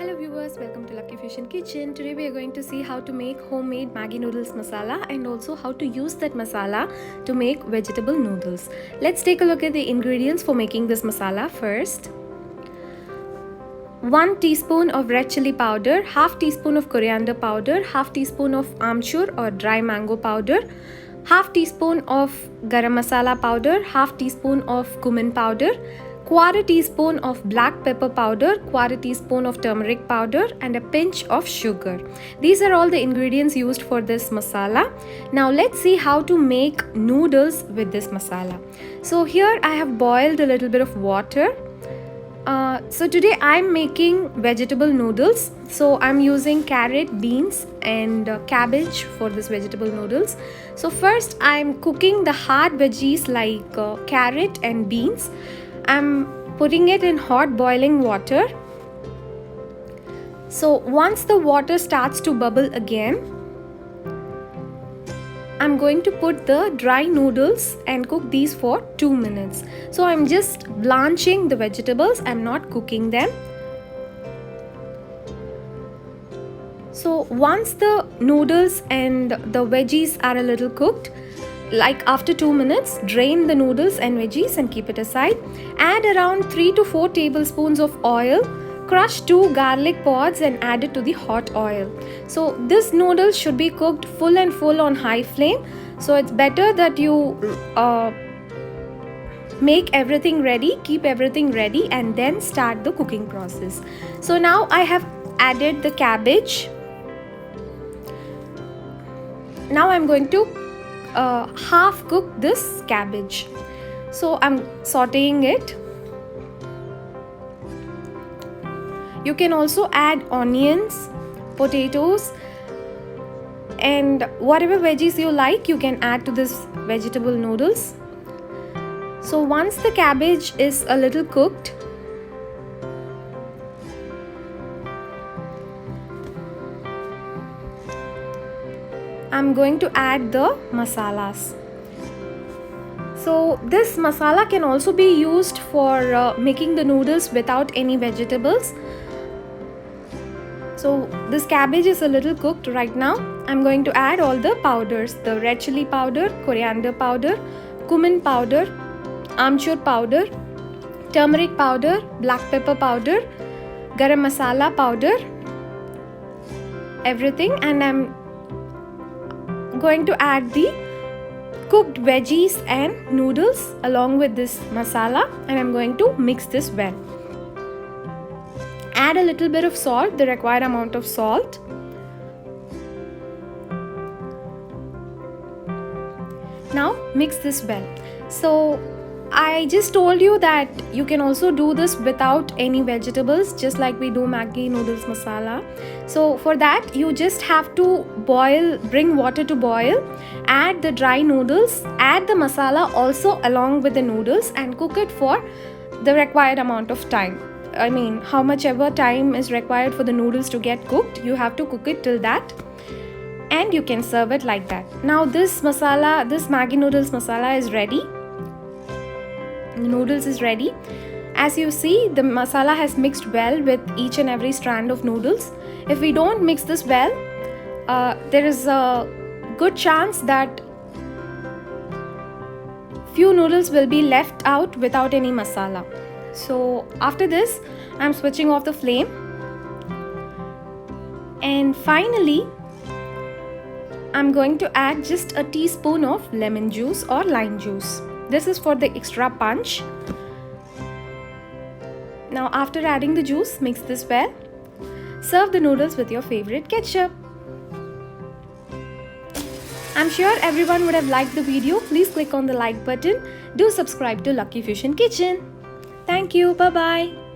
Hello viewers, welcome to Lucky Fusion Kitchen. Today we are going to see how to make homemade Maggi noodles masala and also how to use that masala to make vegetable noodles. Let's take a look at the ingredients for making this masala first. 1 teaspoon of red chili powder, half teaspoon of coriander powder, half teaspoon of amchur or dry mango powder, half teaspoon of garam masala powder, half teaspoon of cumin powder, quarter teaspoon of black pepper powder, quarter teaspoon of turmeric powder and a pinch of sugar. These are all the ingredients used for this masala. Now let's see how to make noodles with this masala. So here I have boiled a little bit of water. So today I'm making vegetable noodles. So I'm using carrot, beans and cabbage for this vegetable noodles. So first I'm cooking the hard veggies like carrot and beans. I'm putting it in hot boiling water. So once the water starts to bubble again, I'm going to put the dry noodles and cook these for 2 minutes. So I'm just blanching the vegetables, I'm not cooking them. So once the noodles and the veggies are a little cooked, like after 2 minutes, drain the noodles and veggies and keep it aside. Add around 3 to 4 tablespoons of oil. Crush 2 garlic pods and add it to the hot oil. So this noodles should be cooked full on high flame. So it's better that you make everything ready, keep everything ready and then start the cooking process. So now I have added the cabbage. Now I'm going to half cook this cabbage. So I'm sauteing it. You can also add onions, potatoes and whatever veggies you like you can add to this vegetable noodles. So once the cabbage is a little cooked, I'm going to add the masalas. So this masala can also be used for making the noodles without any vegetables. So this cabbage is a little cooked right now. I'm going to add all the powders, the red chili powder, coriander powder, cumin powder, amchur powder, turmeric powder, black pepper powder, garam masala powder, everything, and I'm going to add the cooked veggies and noodles along with this masala and I'm going to mix this well. Add a little bit of salt, the required amount of salt. Now mix this well. So I just told you that you can also do this without any vegetables, just like we do Maggi noodles masala. So for that you just have to bring water to boil, add the dry noodles, add the masala also along with the noodles and cook it for the required amount of time. I mean, how much ever time is required for the noodles to get cooked, you have to cook it till that and you can serve it like that. Now this masala, this Maggi noodles masala is ready. The noodles is ready. As you see, the masala has mixed well with each and every strand of noodles. If we don't mix this well, there is a good chance that few noodles will be left out without any masala. So after this, I'm switching off the flame. And finally, I'm going to add just a teaspoon of lemon juice or lime juice. This is for the extra punch. Now after adding the juice, mix this well. Serve the noodles with your favorite ketchup. I'm sure everyone would have liked the video. Please click on the like button. Do subscribe to Lucky Fusion Kitchen. Thank you. Bye-bye.